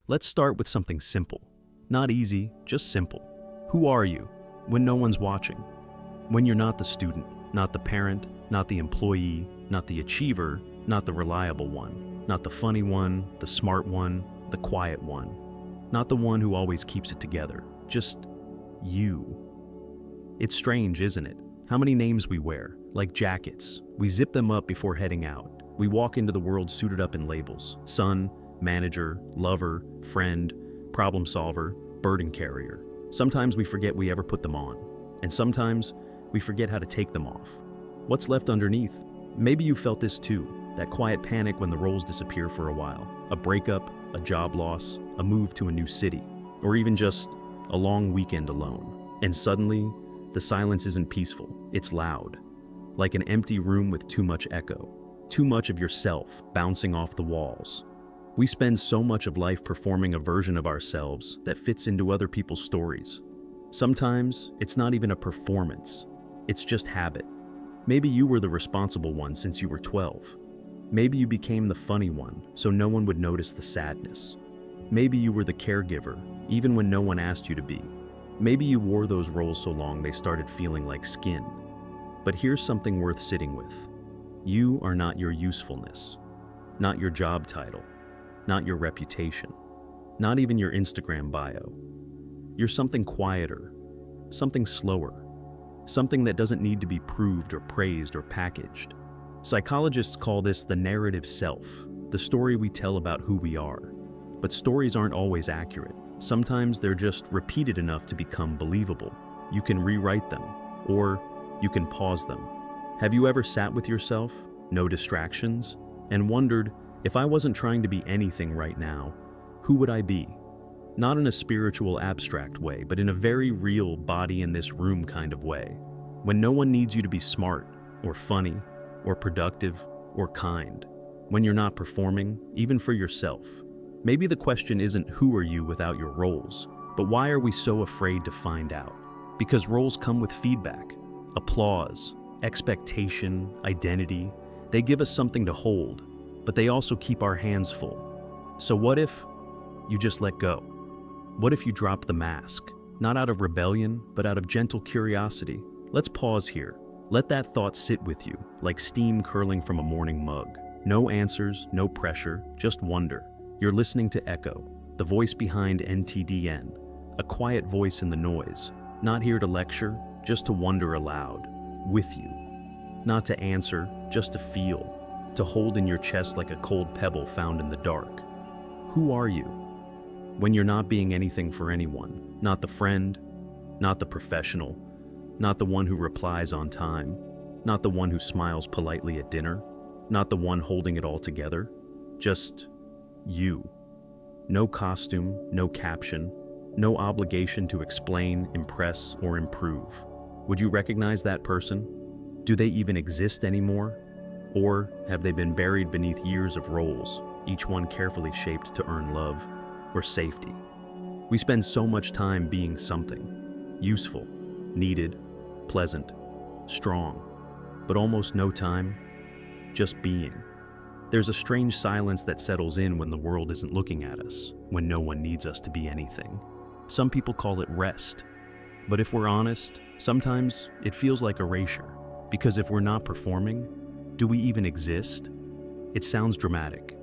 Let's start with something simple. Not easy, just simple. Who are you when no one's watching? When you're not the student, not the parent, not the employee, not the achiever, not the reliable one, not the funny one, the smart one, the quiet one, not the one who always keeps it together, just you. It's strange, isn't it? How many names we wear, like jackets. We zip them up before heading out. We walk into the world suited up in labels: son, manager, lover, friend, problem solver, burden carrier. Sometimes we forget we ever put them on, and sometimes we forget how to take them off. What's left underneath? Maybe you felt this too, that quiet panic when the roles disappear for a while. A breakup, a job loss, a move to a new city, or even just a long weekend alone. And suddenly, the silence isn't peaceful, it's loud. Like an empty room with too much echo, too much of yourself bouncing off the walls. We spend so much of life performing a version of ourselves that fits into other people's stories. Sometimes it's not even a performance, it's just habit. Maybe you were the responsible one since you were 12. Maybe you became the funny one so no one would notice the sadness. Maybe you were the caregiver, even when no one asked you to be. Maybe you wore those roles so long they started feeling like skin. But here's something worth sitting with. You are not your usefulness, not your job title, not your reputation, not even your Instagram bio. You're something quieter, something slower, something that doesn't need to be proved or praised or packaged. Psychologists call this the narrative self, the story we tell about who we are. But stories aren't always accurate. Sometimes they're just repeated enough to become believable. You can rewrite them, or you can pause them. Have you ever sat with yourself, no distractions, and wondered, if I wasn't trying to be anything right now, who would I be? Not in a spiritual, abstract way, but in a very real body in this room kind of way. When no one needs you to be smart, or funny, or productive, or kind. When you're not performing, even for yourself. Maybe the question isn't who are you without your roles, but why are we so afraid to find out? Because roles come with feedback, applause, expectation, identity. They give us something to hold, but they also keep our hands full. So what if you just let go? What if you dropped the mask? Not out of rebellion, but out of gentle curiosity. Let's pause here. Let that thought sit with you, like steam curling from a morning mug. No answers, no pressure, just wonder. You're listening to Echo, the voice behind NTDN, a quiet voice in the noise, not here to lecture, just to wonder aloud, with you. Not to answer, just to feel, to hold in your chest like a cold pebble found in the dark. Who are you? When you're not being anything for anyone, not the friend, not the professional, not the one who replies on time, not the one who smiles politely at dinner, not the one holding it all together, just you. No costume, no caption, no obligation to explain, impress, or improve. Would you recognize that person? Do they even exist anymore? Or have they been buried beneath years of roles, each one carefully shaped to earn love or safety? We spend so much time being something, useful, needed, pleasant, strong, but almost no time just being. There's a strange silence that settles in when the world isn't looking at us, when no one needs us to be anything. Some people call it rest, but if we're honest, sometimes it feels like erasure, because if we're not performing, do we even exist? It sounds dramatic,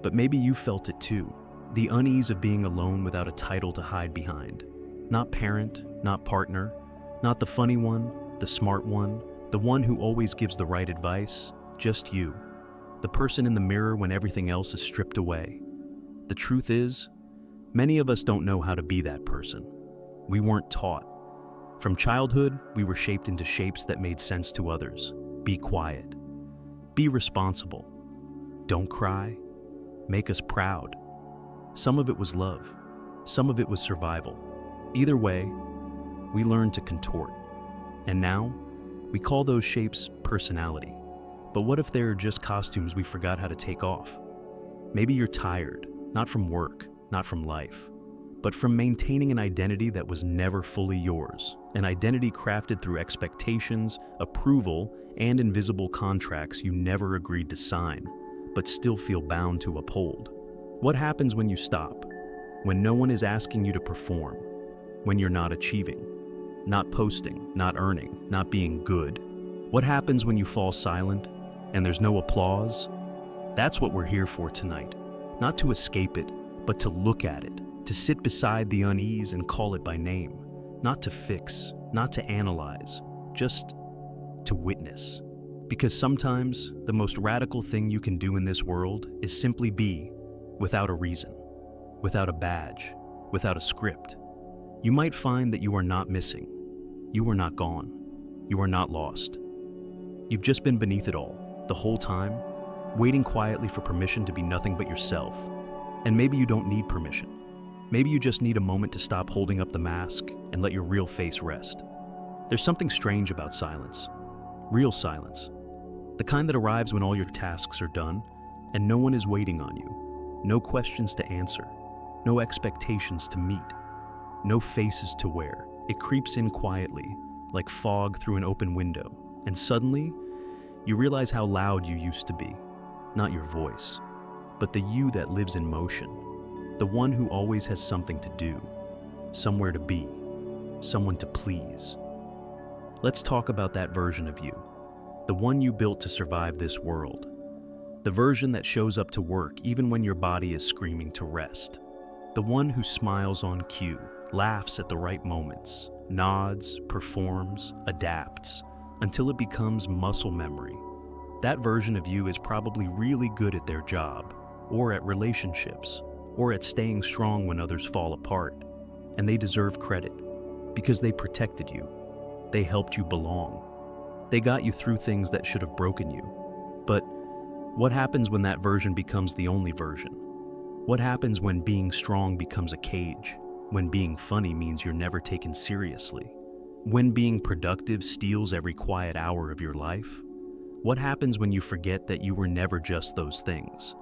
but maybe you felt it too. The unease of being alone without a title to hide behind. Not parent, not partner, not the funny one, the smart one, the one who always gives the right advice, just you. The person in the mirror when everything else is stripped away. The truth is, many of us don't know how to be that person. We weren't taught. From childhood, we were shaped into shapes that made sense to others. Be quiet. Be responsible. Don't cry. Make us proud. Some of it was love. Some of it was survival. Either way, we learned to contort. And now, we call those shapes personality. But what if they're just costumes we forgot how to take off? Maybe you're tired, not from work, not from life, but from maintaining an identity that was never fully yours, an identity crafted through expectations, approval, and invisible contracts you never agreed to sign, but still feel bound to uphold. What happens when you stop? when no one is asking you to perform, when you're not achieving, not posting, not earning, not being good? What happens when you fall silent and there's no applause? That's what we're here for tonight. Not to escape it, but to look at it, to sit beside the unease and call it by name. Not to fix, not to analyze, just to witness. Because sometimes the most radical thing you can do in this world is simply be without a reason, without a badge, without a script. You might find that you are not missing. You are not gone. You are not lost. You've just been beneath it all, the whole time, waiting quietly for permission to be nothing but yourself. And maybe you don't need permission. Maybe you just need a moment to stop holding up the mask and let your real face rest. There's something strange about silence. Real silence. The kind that arrives when all your tasks are done and no one is waiting on you. No questions to answer. No expectations to meet. No faces to wear. It creeps in quietly, like fog through an open window. And suddenly, you realize how loud you used to be. Not your voice, but the you that lives in motion. The one who always has something to do, somewhere to be, someone to please. Let's talk about that version of you. The one you built to survive this world. The version that shows up to work even when your body is screaming to rest. The one who smiles on cue, laughs at the right moments, nods, performs, adapts, until it becomes muscle memory. That version of you is probably really good at their job, or at relationships, or at staying strong when others fall apart. And they deserve credit, because they protected you. They helped you belong. They got you through things that should have broken you. But what happens when that version becomes the only version? What happens when being strong becomes a cage? When being funny means you're never taken seriously? When being productive steals every quiet hour of your life? What happens when you forget that you were never just those things?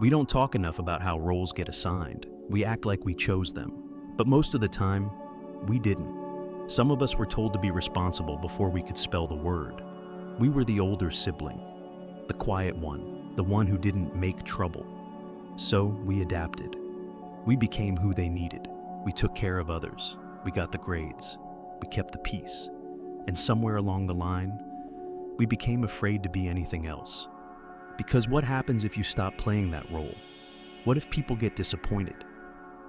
We don't talk enough about how roles get assigned. We act like we chose them. But most of the time, we didn't. Some of us were told to be responsible before we could spell the word. We were the older sibling, the quiet one, the one who didn't make trouble. So we adapted. We became who they needed. We took care of others. We got the grades. We kept the peace. And somewhere along the line, we became afraid to be anything else. Because what happens if you stop playing that role? What if people get disappointed?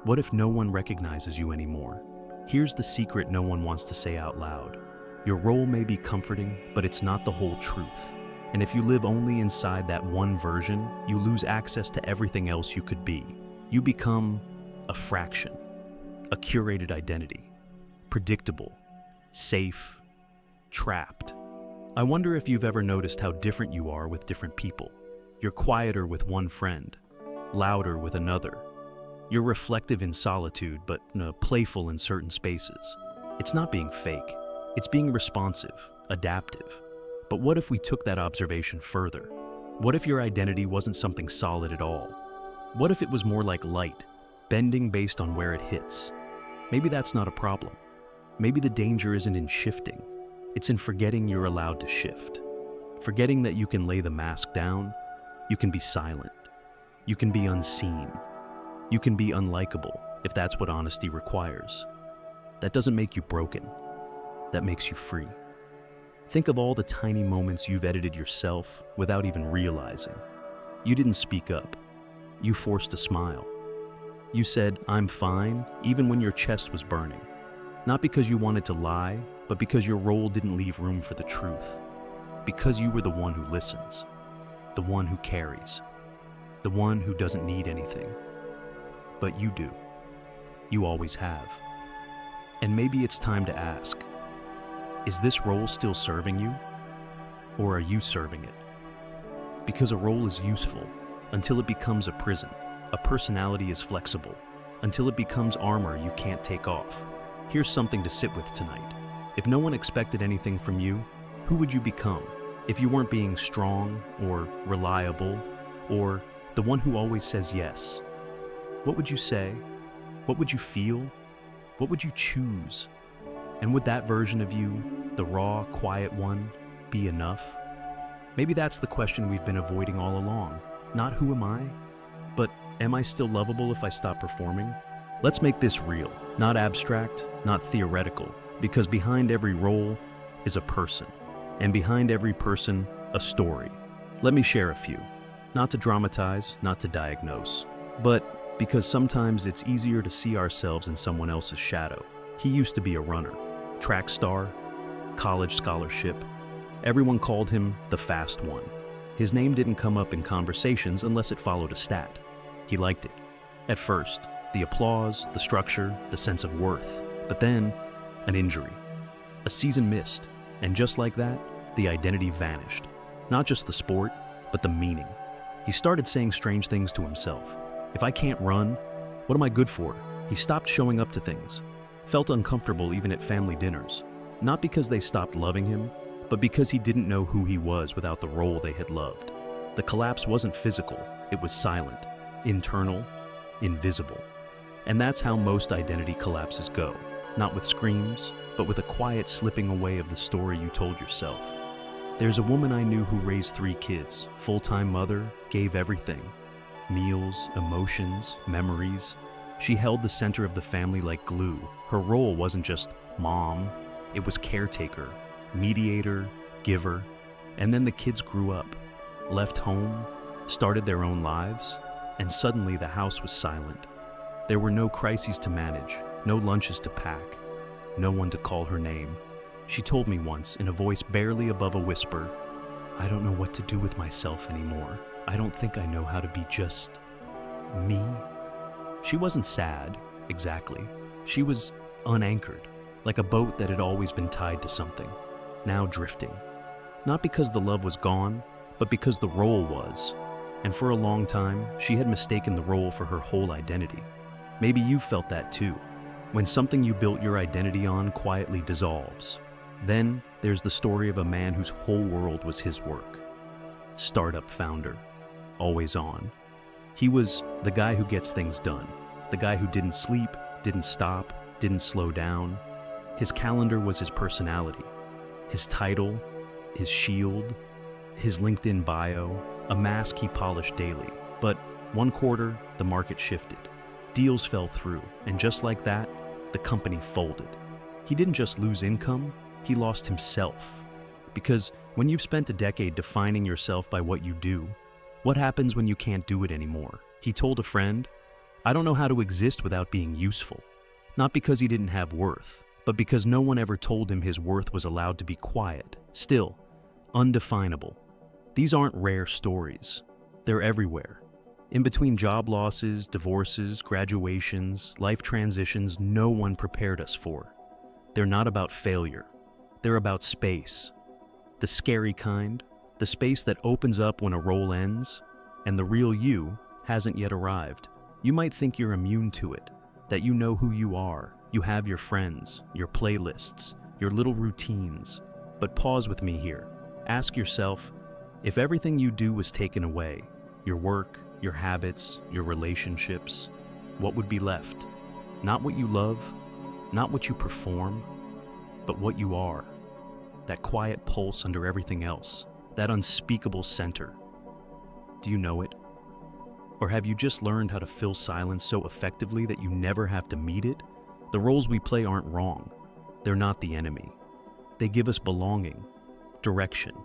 What if no one recognizes you anymore? Here's the secret no one wants to say out loud. Your role may be comforting, but it's not the whole truth. And if you live only inside that one version, you lose access to everything else you could be. You become a fraction, a curated identity, predictable, safe, trapped. I wonder if you've ever noticed how different you are with different people. You're quieter with one friend, louder with another. You're reflective in solitude, but playful in certain spaces. It's not being fake. It's being responsive, adaptive. But what if we took that observation further? What if your identity wasn't something solid at all? What if it was more like light, bending based on where it hits? Maybe that's not a problem. Maybe the danger isn't in shifting. It's in forgetting you're allowed to shift. Forgetting that you can lay the mask down, you can be silent, you can be unseen. You can be unlikable if that's what honesty requires. That doesn't make you broken. That makes you free. Think of all the tiny moments you've edited yourself without even realizing. You didn't speak up. You forced a smile. You said, "I'm fine," even when your chest was burning. Not because you wanted to lie, but because your role didn't leave room for the truth. Because you were the one who listens, the one who carries, the one who doesn't need anything. But you do. You always have. And maybe it's time to ask, is this role still serving you? Or are you serving it? Because a role is useful until it becomes a prison. A personality is flexible until it becomes armor you can't take off. Here's something to sit with tonight. If no one expected anything from you, who would you become? If you weren't being strong or reliable or the one who always says yes, what would you say? What would you feel? What would you choose? And would that version of you, the raw, quiet one, be enough? Maybe that's the question we've been avoiding all along. Not who am I, but am I still lovable if I stop performing? Let's make this real, not abstract, not theoretical, because behind every role is a person, and behind every person, a story. Let me share a few, not to dramatize, not to diagnose, but because sometimes it's easier to see ourselves in someone else's shadow. He used to be a runner, track star, college scholarship. Everyone called him the fast one. His name didn't come up in conversations unless it followed a stat. He liked it. At first, the applause, the structure, the sense of worth. But then, an injury. A season missed. And just like that, the identity vanished. Not just the sport, but the meaning. He started saying strange things to himself. If I can't run, what am I good for? He stopped showing up to things. Felt uncomfortable even at family dinners. Not because they stopped loving him, but because he didn't know who he was without the role they had loved. The collapse wasn't physical, it was silent, internal, invisible. And that's how most identity collapses go. Not with screams, but with a quiet slipping away of the story you told yourself. There's a woman I knew who raised 3 kids, full-time mother, gave everything. Meals, emotions, memories. She held the center of the family like glue. Her role wasn't just mom, it was caretaker, mediator, giver. And then the kids grew up, left home, started their own lives, and suddenly the house was silent. There were no crises to manage, no lunches to pack, no one to call her name. She told me once, in a voice barely above a whisper, "I don't know what to do with myself anymore. I don't think I know how to be just me." She wasn't sad, exactly. She was unanchored, like a boat that had always been tied to something, now drifting. Not because the love was gone, but because the role was. And for a long time, she had mistaken the role for her whole identity. Maybe you felt that too, when something you built your identity on quietly dissolves. Then there's the story of a man whose whole world was his work. Startup founder, always on. He was the guy who gets things done, the guy who didn't sleep, didn't stop, didn't slow down. His calendar was his personality, his title, his shield, his LinkedIn bio, a mask he polished daily. But one quarter, the market shifted. Deals fell through, and just like that, the company folded. He didn't just lose income, he lost himself. Because when you've spent a decade defining yourself by what you do, what happens when you can't do it anymore? He told a friend, "I don't know how to exist without being useful." Not because he didn't have worth, but because no one ever told him his worth was allowed to be quiet, still, undefinable. These aren't rare stories. They're everywhere. In between job losses, divorces, graduations, life transitions no one prepared us for. They're not about failure. They're about space. The scary kind, the space that opens up when a role ends, and the real you hasn't yet arrived. You might think you're immune to it, that you know who you are, you have your friends, your playlists, your little routines. But pause with me here. Ask yourself, if everything you do was taken away, your work, your habits, your relationships, what would be left? Not what you love, not what you perform, but what you are. That quiet pulse under everything else, that unspeakable center. Do you know it? Or have you just learned how to fill silence so effectively that you never have to meet it? The roles we play aren't wrong. They're not the enemy. They give us belonging, direction,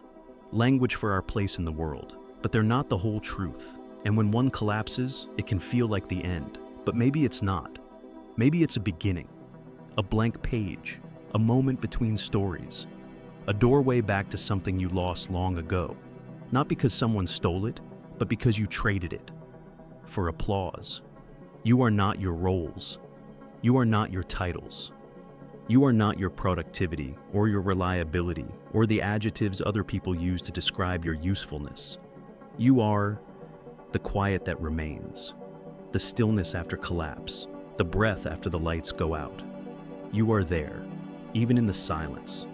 language for our place in the world, but they're not the whole truth. And when one collapses, it can feel like the end. But maybe it's not. Maybe it's a beginning, a blank page, a moment between stories, a doorway back to something you lost long ago. Not because someone stole it, but because you traded it for applause. You are not your roles. You are not your titles. You are not your productivity or your reliability or the adjectives other people use to describe your usefulness. You are the quiet that remains, the stillness after collapse, the breath after the lights go out. You are there, even in the silence,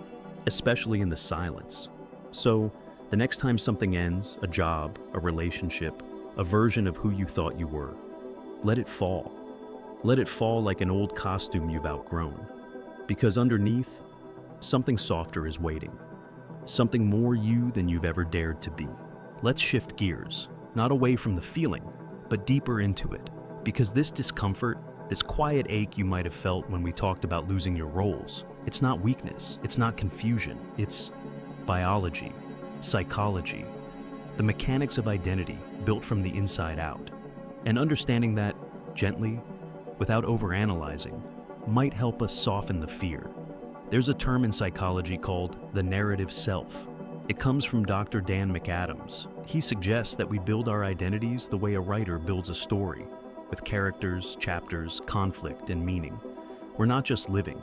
especially in the silence. So, the next time something ends, a job, a relationship, a version of who you thought you were, let it fall. Let it fall like an old costume you've outgrown. Because underneath, something softer is waiting. Something more you than you've ever dared to be. Let's shift gears. Not away from the feeling, but deeper into it. Because this discomfort, This quiet ache you might have felt when we talked about losing your roles. It's not weakness, it's not confusion, it's biology, psychology, the mechanics of identity built from the inside out. And understanding that gently, without overanalyzing, might help us soften the fear. There's a term in psychology called the narrative self. It comes from Dr. Dan McAdams. He suggests that we build our identities the way a writer builds a story, with characters, chapters, conflict, and meaning. We're not just living,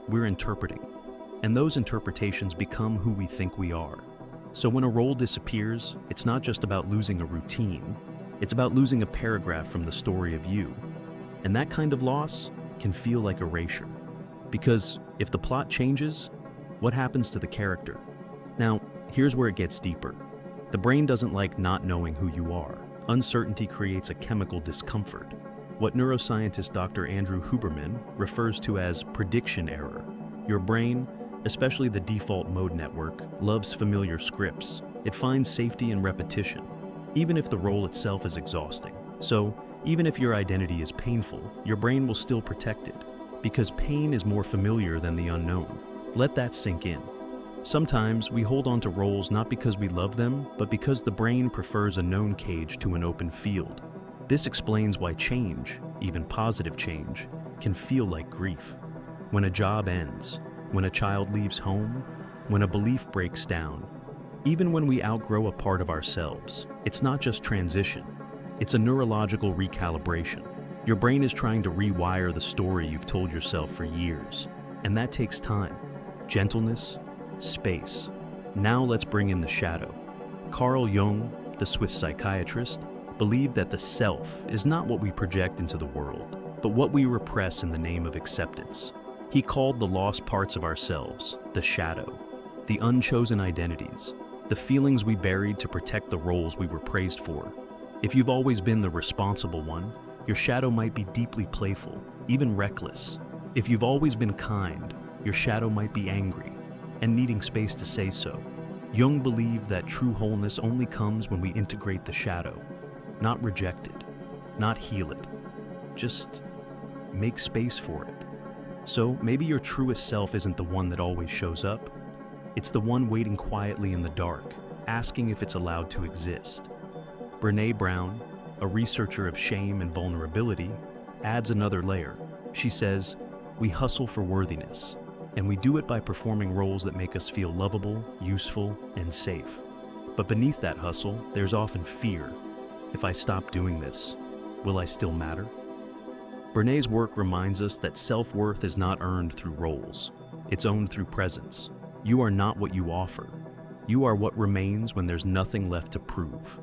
we're interpreting. And those interpretations become who we think we are. So when a role disappears, it's not just about losing a routine, it's about losing a paragraph from the story of you. And that kind of loss can feel like erasure. Because if the plot changes, what happens to the character? Now, here's where it gets deeper. The brain doesn't like not knowing who you are. Uncertainty creates a chemical discomfort, what neuroscientist Dr. Andrew Huberman refers to as prediction error. Your brain, especially the default mode network, loves familiar scripts. It finds safety in repetition, even if the role itself is exhausting. So, even if your identity is painful, your brain will still protect it, because pain is more familiar than the unknown. Let that sink in. Sometimes we hold on to roles not because we love them, but because the brain prefers a known cage to an open field. This explains why change, even positive change, can feel like grief. When a job ends, when a child leaves home, when a belief breaks down, even when we outgrow a part of ourselves, it's not just transition, it's a neurological recalibration. Your brain is trying to rewire the story you've told yourself for years, and that takes time, gentleness, space. Now let's bring in the shadow. Carl Jung, the Swiss psychiatrist, believed that the self is not what we project into the world, but what we repress in the name of acceptance. He called the lost parts of ourselves the shadow, the unchosen identities, the feelings we buried to protect the roles we were praised for. If you've always been the responsible one, your shadow might be deeply playful, even reckless. If you've always been kind, your shadow might be angry and needing space to say so. Jung believed that true wholeness only comes when we integrate the shadow, not reject it, not heal it, just make space for it. So maybe your truest self isn't the one that always shows up. It's the one waiting quietly in the dark, asking if it's allowed to exist. Brené Brown, a researcher of shame and vulnerability, adds another layer. She says, "We hustle for worthiness, and we do it by performing roles that make us feel lovable, useful, and safe. But beneath that hustle, there's often fear. If I stop doing this, will I still matter?" Brené's work reminds us that self-worth is not earned through roles. It's owned through presence. You are not what you offer. You are what remains when there's nothing left to prove.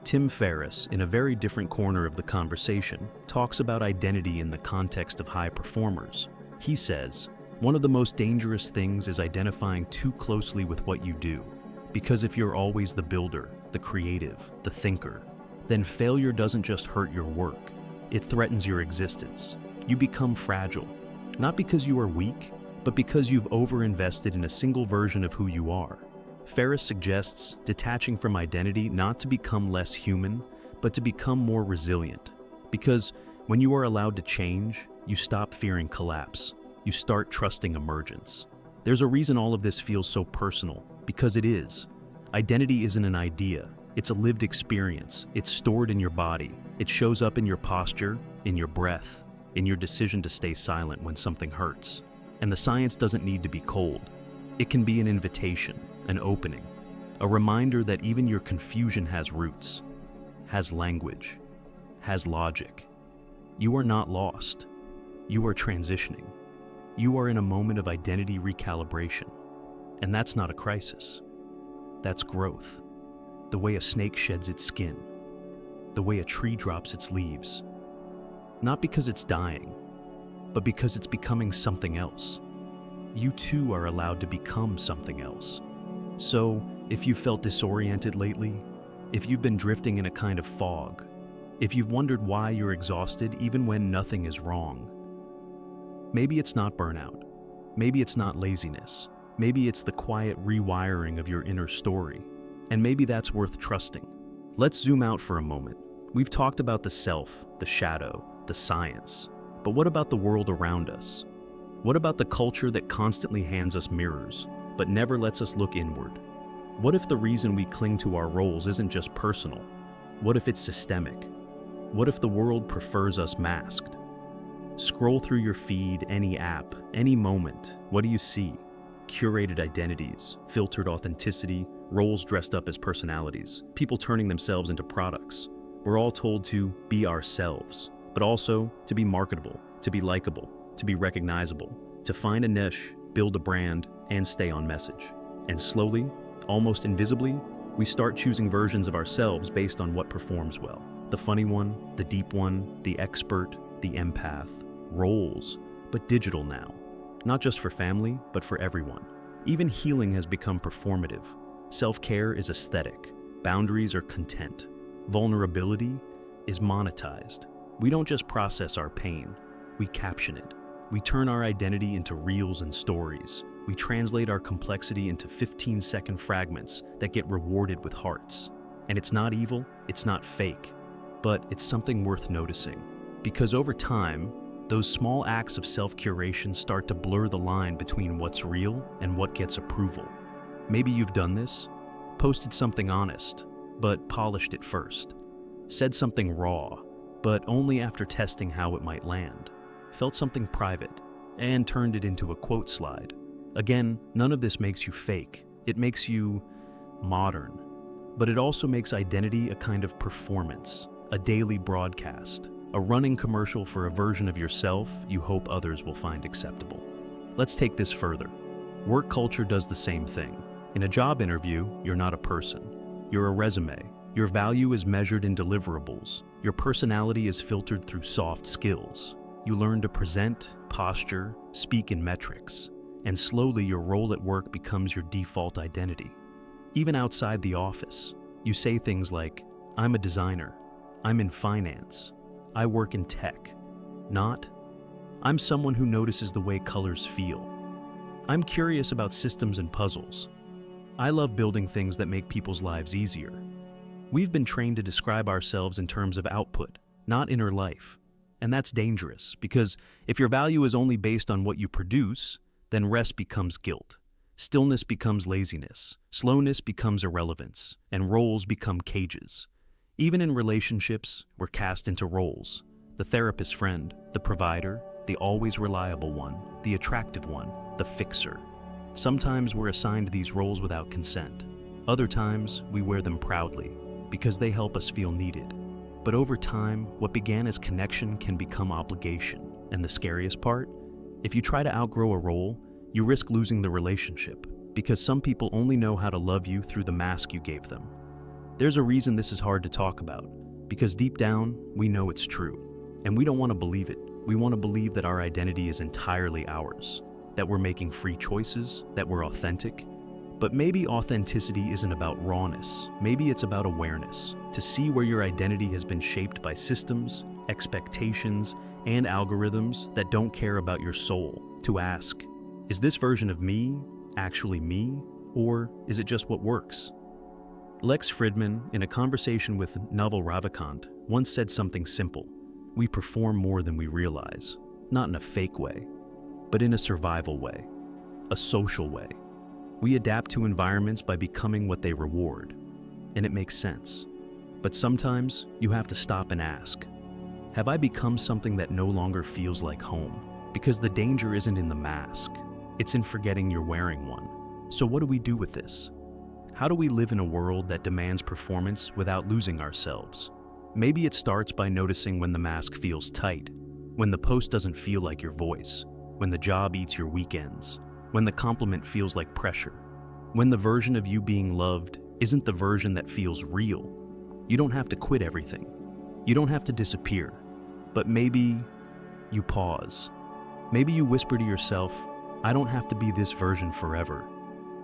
Tim Ferriss, in a very different corner of the conversation, talks about identity in the context of high performers. He says, "One of the most dangerous things is identifying too closely with what you do. Because if you're always the builder, the creative, the thinker, then failure doesn't just hurt your work, it threatens your existence. You become fragile, not because you are weak, but because you've overinvested in a single version of who you are." Ferriss suggests detaching from identity not to become less human, but to become more resilient. Because when you are allowed to change, you stop fearing collapse. You start trusting emergence. There's a reason all of this feels so personal, because it is. Identity isn't an idea, it's a lived experience. It's stored in your body. It shows up in your posture, in your breath, in your decision to stay silent when something hurts. And the science doesn't need to be cold. It can be an invitation, an opening, a reminder that even your confusion has roots, has language, has logic. You are not lost. You are transitioning. You are in a moment of identity recalibration. And that's not a crisis. That's growth. The way a snake sheds its skin. The way a tree drops its leaves. Not because it's dying, but because it's becoming something else. You too are allowed to become something else. So, if you felt disoriented lately, if you've been drifting in a kind of fog, if you've wondered why you're exhausted even when nothing is wrong, maybe it's not burnout. Maybe it's not laziness. Maybe it's the quiet rewiring of your inner story. And maybe that's worth trusting. Let's zoom out for a moment. We've talked about the self, the shadow, the science. But what about the world around us? What about the culture that constantly hands us mirrors, but never lets us look inward? What if the reason we cling to our roles isn't just personal? What if it's systemic? What if the world prefers us masked? Scroll through your feed, any app, any moment. What do you see? Curated identities, filtered authenticity, roles dressed up as personalities, people turning themselves into products. We're all told to be ourselves, but also to be marketable, to be likable, to be recognizable, to find a niche, build a brand, and stay on message. And slowly, almost invisibly, we start choosing versions of ourselves based on what performs well. The funny one, the deep one, the expert, the empath. Roles, but digital now. Not just for family, but for everyone. Even healing has become performative. Self-care is aesthetic. Boundaries are content. Vulnerability is monetized. We don't just process our pain, we caption it. We turn our identity into reels and stories. We translate our complexity into 15-second fragments that get rewarded with hearts. And it's not evil, it's not fake, but it's something worth noticing. Because over time, those small acts of self-curation start to blur the line between what's real and what gets approval. Maybe you've done this, posted something honest, but polished it first. Said something raw, but only after testing how it might land. Felt something private, and turned it into a quote slide. Again, none of this makes you fake. It makes you modern. But it also makes identity a kind of performance, a daily broadcast, a running commercial for a version of yourself you hope others will find acceptable. Let's take this further. Work culture does the same thing. In a job interview, you're not a person. You're a resume. Your value is measured in deliverables. Your personality is filtered through soft skills. You learn to present, posture, speak in metrics. And slowly your role at work becomes your default identity. Even outside the office, you say things like, I'm a designer, I'm in finance, I work in tech. Not, I'm someone who notices the way colors feel. I'm curious about systems and puzzles. I love building things that make people's lives easier. We've been trained to describe ourselves in terms of output, not inner life. And that's dangerous, because if your value is only based on what you produce, then rest becomes guilt. Stillness becomes laziness. Slowness becomes irrelevance. And roles become cages. Even in relationships, we're cast into roles. The therapist friend, the provider, the always reliable one, the attractive one, the fixer. Sometimes we're assigned these roles without consent. Other times, we wear them proudly, because they help us feel needed. But over time, what began as connection can become obligation. And the scariest part? If you try to outgrow a role, you risk losing the relationship, because some people only know how to love you through the mask you gave them. There's a reason this is hard to talk about, because deep down, we know it's true. And we don't want to believe it. We want to believe that our identity is entirely ours, that we're making free choices, that we're authentic. But maybe authenticity isn't about rawness. Maybe it's about awareness, to see where your identity has been shaped by systems, expectations, and algorithms that don't care about your soul. To ask, is this version of me actually me, or is it just what works? Lex Fridman, in a conversation with Naval Ravikant, once said something simple. We perform more than we realize, not in a fake way, but in a survival way, a social way. We adapt to environments by becoming what they reward, and it makes sense. But sometimes you have to stop and ask, have I become something that no longer feels like home? Because the danger isn't in the mask, it's in forgetting you're wearing one. So what do we do with this? How do we live in a world that demands performance without losing ourselves? Maybe it starts by noticing when the mask feels tight, when the post doesn't feel like your voice, when the job eats your weekends, when the compliment feels like pressure, when the version of you being loved isn't the version that feels real. You don't have to quit everything. You don't have to disappear. But maybe you pause. Maybe you whisper to yourself, I don't have to be this version forever.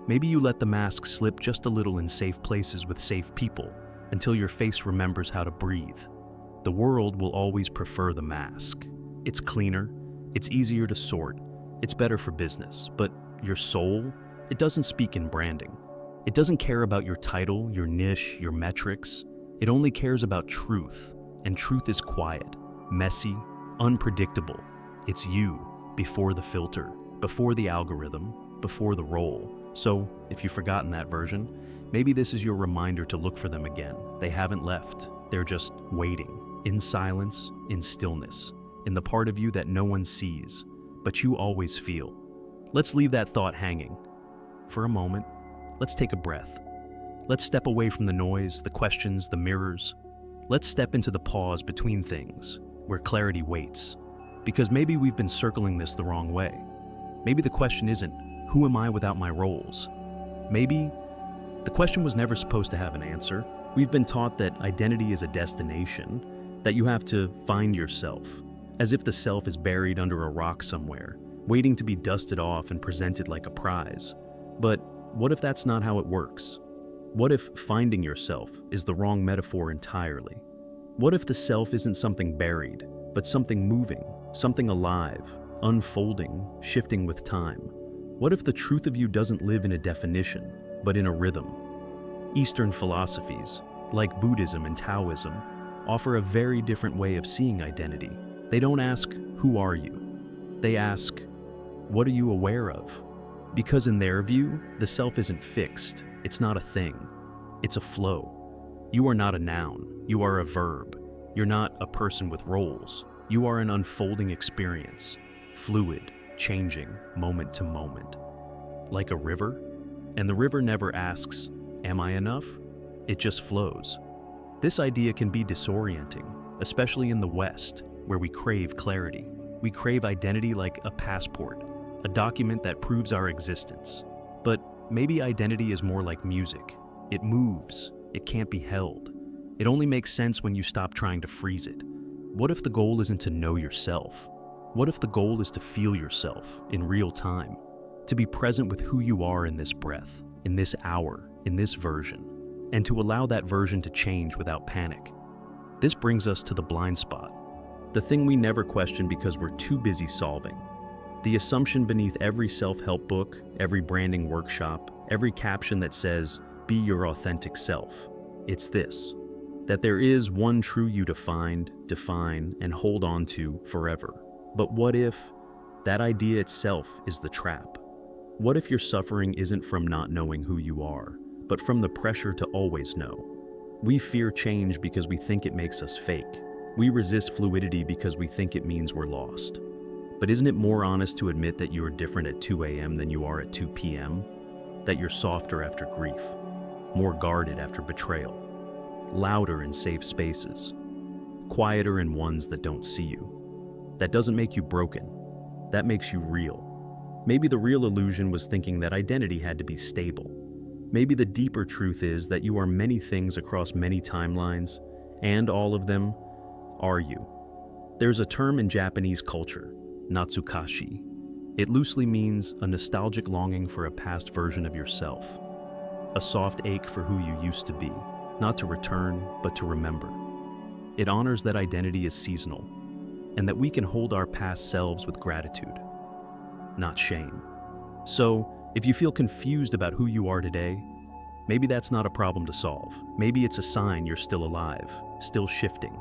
Maybe you let the mask slip just a little in safe places with safe people until your face remembers how to breathe. The world will always prefer the mask. It's cleaner, it's easier to sort, it's better for business, but your soul, it doesn't speak in branding. It doesn't care about your title, your niche, your metrics. It only cares about truth, and truth is quiet, messy, Unpredictable. It's you, before the filter, before the algorithm, before the role. So, if you've forgotten that version, maybe this is your reminder to look for them again. They haven't left. They're just waiting, in silence, in stillness, in the part of you that no one sees, but you always feel. Let's leave that thought hanging. For a moment, let's take a breath. Let's step away from the noise, the questions, the mirrors. Let's step into the pause between things, where clarity waits. Because maybe we've been circling this the wrong way. Maybe the question isn't, who am I without my roles? Maybe the question was never supposed to have an answer. We've been taught that identity is a destination, that you have to find yourself, as if the self is buried under a rock somewhere, waiting to be dusted off and presented like a prize. But what if that's not how it works? What if finding yourself is the wrong metaphor entirely? What if the self isn't something buried, but something moving, something alive, unfolding, shifting with time? What if the truth of you doesn't live in a definition, but in a rhythm? Eastern philosophies, like Buddhism and Taoism, offer a very different way of seeing identity. They don't ask, who are you? They ask, what are you aware of? Because in their view, the self isn't fixed. It's not a thing. It's a flow. You are not a noun. You are a verb. You're not a person with roles. You are an unfolding experience, fluid, changing, moment to moment. Like a river, and the river never asks, am I enough? It just flows. This idea can be disorienting, especially in the West, where we crave clarity. We crave identity like a passport, a document that proves our existence. But maybe identity is more like music. It moves. It can't be held. It only makes sense when you stop trying to freeze it. What if the goal isn't to know yourself? What if the goal is to feel yourself in real time? To be present with who you are in this breath, in this hour, in this version, and to allow that version to change without panic. This brings us to the blind spot, the thing we never question because we're too busy solving. The assumption beneath every self-help book, every branding workshop, every caption that says, be your authentic self. It's this, that there is one true you to find, define, and hold on to forever. But what if that idea itself is the trap? What if your suffering isn't from not knowing who you are, but from the pressure to always know? We fear change because we think it makes us fake. We resist fluidity because we think it means we're lost. But isn't it more honest to admit that you're different at 2 a.m. than you are at 2 p.m.? That you're softer after grief, more guarded after betrayal, louder in safe spaces, quieter in ones that don't see you. That doesn't make you broken. That makes you real. Maybe the real illusion was thinking that identity had to be stable. Maybe the deeper truth is that you are many things across many timelines, and all of them are you. There's a term in Japanese culture, natsukashi. It loosely means a nostalgic longing for a past version of yourself, a soft ache for who you used to be, not to return, but to remember. It honors that identity is seasonal, and that we can hold our past selves with gratitude, not shame. So, if you feel confused about who you are today, maybe that's not a problem to solve. Maybe it's a sign you're still alive, still shifting,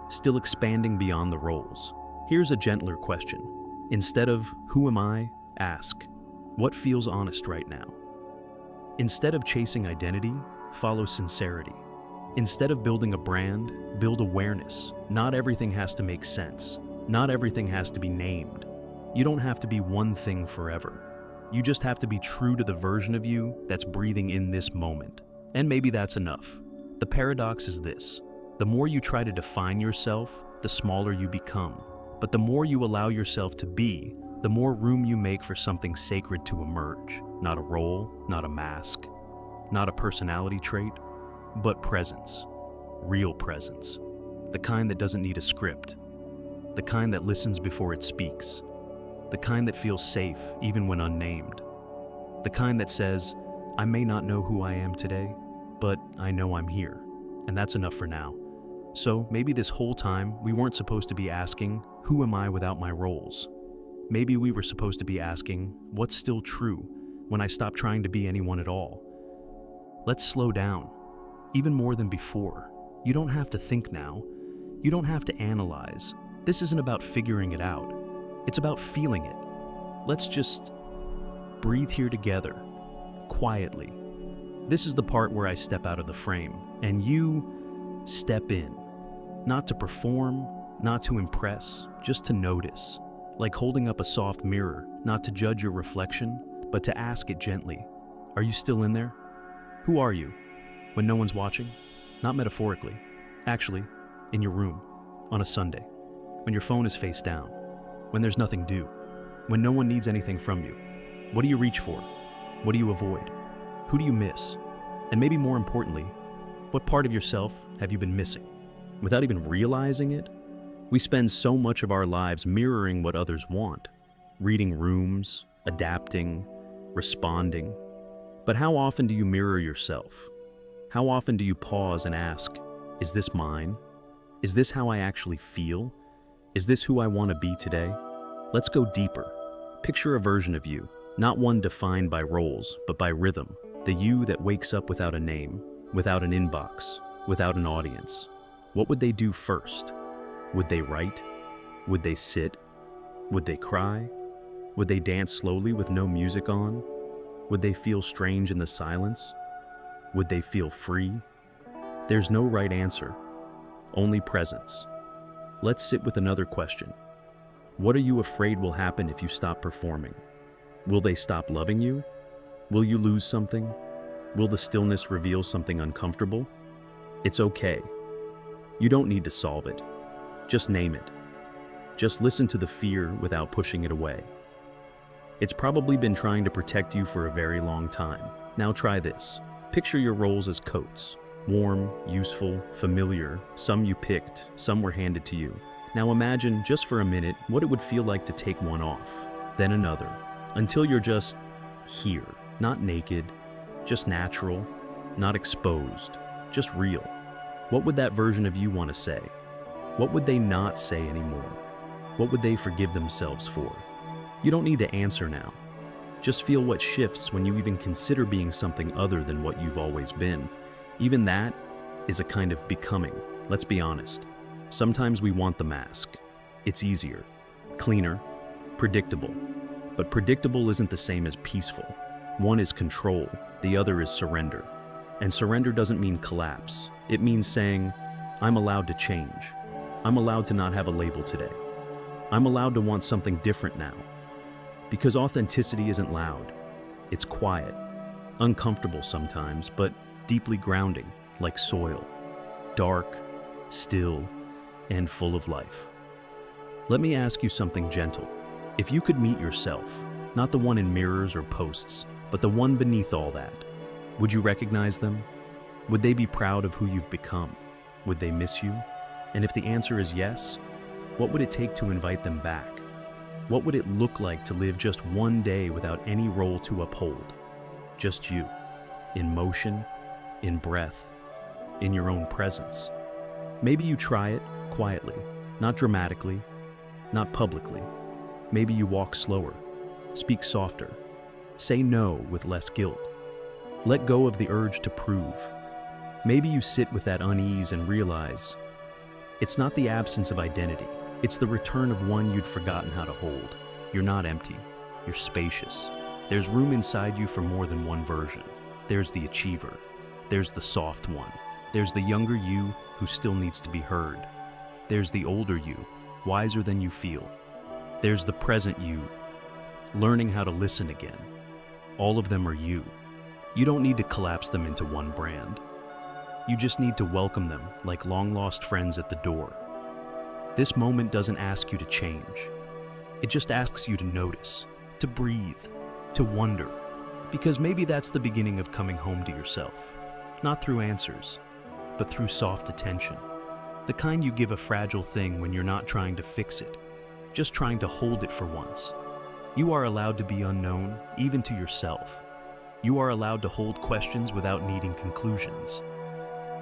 still expanding beyond the roles. Here's a gentler question. Instead of, who am I? Ask, what feels honest right now? Instead of chasing identity, follow sincerity. Instead of building a brand, build awareness. Not everything has to make sense. Not everything has to be named. You don't have to be one thing forever. You just have to be true to the version of you that's breathing in this moment. And maybe that's enough. The paradox is this. The more you try to define yourself, the smaller you become. But the more you allow yourself to be, the more room you make for something sacred to emerge. Not a role, not a mask, not a personality trait, but presence. Real presence. The kind that doesn't need a script. The kind that listens before it speaks. The kind that feels safe even when unnamed. The kind that says, I may not know who I am today, but I know I'm here. And that's enough for now. So maybe this whole time we weren't supposed to be asking, who am I without my roles? Maybe we were supposed to be asking, what's still true when I stop trying to be anyone at all? Let's slow down, even more than before. You don't have to think now. You don't have to analyze. This isn't about figuring it out. It's about feeling it. Let's just breathe here together, quietly. This is the part where I step out of the frame, and you step in. Not to perform, not to impress, just to notice. Like holding up a soft mirror, not to judge your reflection, but to ask it gently. Are you still in there? Who are you? When no one's watching? Not metaphorically. Actually, in your room, on a Sunday. When your phone is face down. When there's nothing due. When no one needs anything from you. What do you reach for? What do you avoid? Who do you miss? And maybe more importantly, what part of yourself have you been missing? Without even realizing it, we spend so much of our lives mirroring what others want. Reading rooms, adapting, responding. But how often do you mirror yourself? How often do you pause and ask, is this mine? Is this how I actually feel? Is this who I want to be today? Let's go deeper. Picture a version of you, not one defined by roles, but by rhythm. The you that wakes up without a name, without an inbox, without an audience. What would they do first? Would they write? Would they sit? Would they cry? Would they dance slowly with no music on? Would they feel strange in the silence? Would they feel free? There's no right answer, only presence. Let's sit with another question. What are you afraid will happen if you stop performing? Will they stop loving you? Will you lose something? Will the stillness reveal something uncomfortable? It's okay. You don't need to solve it. Just name it. Just listen to the fear without pushing it away. It's probably been trying to protect you for a very long time. Now try this. Picture your roles as coats. Warm, useful, familiar, some you picked, some were handed to you. Now imagine, just for a minute, what it would feel like to take one off, then another, until you're just here. Not naked, just natural, not exposed, just real. What would that version of you want to say? What would they not say anymore? What would they forgive themselves for? You don't need to answer now. Just feel what shifts when you even consider being something other than what you've always been. Even that is a kind of becoming. Let's be honest. Sometimes we want the mask. It's easier, cleaner, predictable. But predictable isn't the same as peaceful. One is control, the other is surrender. And surrender doesn't mean collapse. It means saying, I'm allowed to change. I'm allowed to not have a label today. I'm allowed to want something different now. Because authenticity isn't loud. It's quiet, uncomfortable sometimes, but deeply grounding, like soil. Dark, still, and full of life. Let me ask you something gentle. If you could meet yourself, not the one in mirrors or posts, but the one beneath all that, would you recognize them? Would they be proud of who you've become? Would they miss you? And if the answer is yes, what would it take to invite them back? What would it look like to live just one day without any role to uphold? Just you, in motion, in breath, in your own presence. Maybe you try it quietly, not dramatically, not publicly. Maybe you walk slower, speak softer, say no with less guilt. Let go of the urge to prove. Maybe you sit with that unease and realize it's not the absence of identity. It's the return of one you'd forgotten how to hold. You're not empty. You're spacious. There's room inside you for more than one version. There's the achiever. There's the soft one. There's the younger you who still needs to be heard. There's the older you, wiser than you feel. There's the present you, learning how to listen again. All of them are you. You don't need to collapse them into one brand. You just need to welcome them like long-lost friends at the door. This moment doesn't ask you to change. It just asks you to notice, to breathe, to wonder. Because maybe that's the beginning of coming home to yourself. Not through answers, but through soft attention. The kind you give a fragile thing when you're not trying to fix it, just trying to hold it for once. You are allowed to be unknown, even to yourself. You are allowed to hold questions without needing conclusions.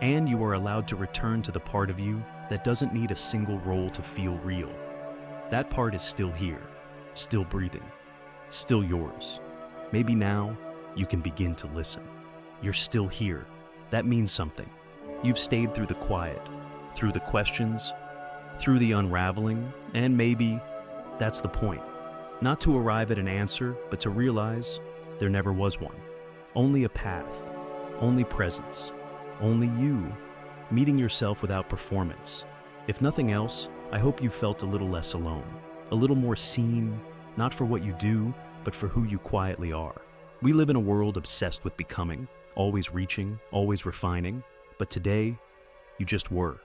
And you are allowed to return to the part of you that doesn't need a single role to feel real. That part is still here, still breathing, still yours. Maybe now you can begin to listen. You're still here. That means something. You've stayed through the quiet, through the questions, through the unraveling, and maybe that's the point. Not to arrive at an answer, but to realize there never was one. Only a path, only presence, only you, meeting yourself without performance. If nothing else, I hope you felt a little less alone, a little more seen, not for what you do, but for who you quietly are. We live in a world obsessed with becoming, always reaching, always refining, but today, you just were,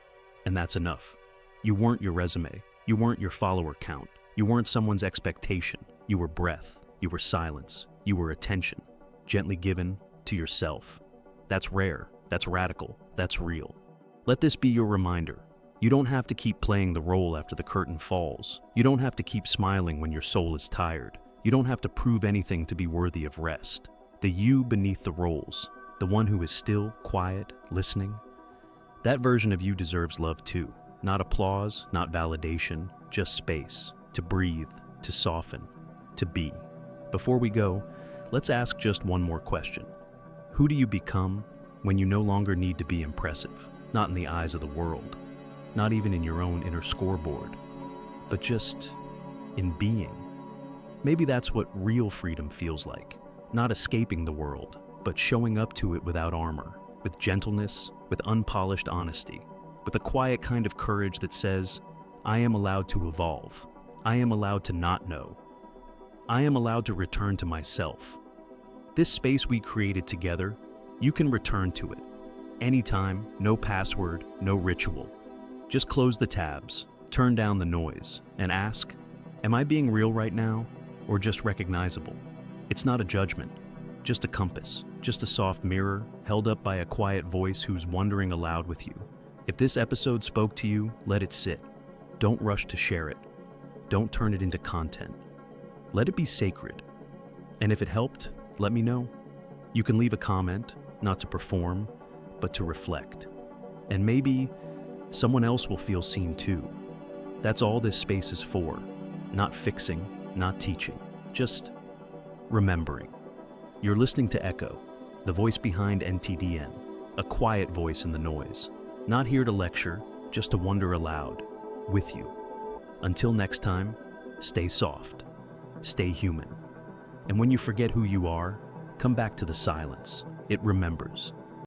and that's enough. You weren't your resume, you weren't your follower count, you weren't someone's expectation, you were breath, you were silence, you were attention, gently given to yourself. That's rare, that's radical, that's real. Let this be your reminder. You don't have to keep playing the role after the curtain falls. You don't have to keep smiling when your soul is tired. You don't have to prove anything to be worthy of rest. The you beneath the roles, the one who is still, quiet, listening, that version of you deserves love too. Not applause, not validation, just space, to breathe, to soften, to be. Before we go, let's ask just one more question. Who do you become when you no longer need to be impressive? Not in the eyes of the world, not even in your own inner scoreboard, but just in being. Maybe that's what real freedom feels like. Not escaping the world, but showing up to it without armor, with gentleness, with unpolished honesty, with a quiet kind of courage that says, I am allowed to evolve. I am allowed to not know. I am allowed to return to myself. This space we created together, you can return to it. Anytime, no password, no ritual. Just close the tabs, turn down the noise, and ask, am I being real right now, or just recognizable? It's not a judgment, just a compass, just a soft mirror held up by a quiet voice who's wondering aloud with you. If this episode spoke to you, let it sit. Don't rush to share it. Don't turn it into content. Let it be sacred. And if it helped, let me know. You can leave a comment, not to perform, but to reflect. And maybe someone else will feel seen too. That's all this space is for. Not fixing, not teaching, just remembering. You're listening to Echo, the voice behind NTDN, a quiet voice in the noise. Not here to lecture, just to wonder aloud, with you. Until next time, stay soft, stay human. And when you forget who you are, come back to the silence. It remembers.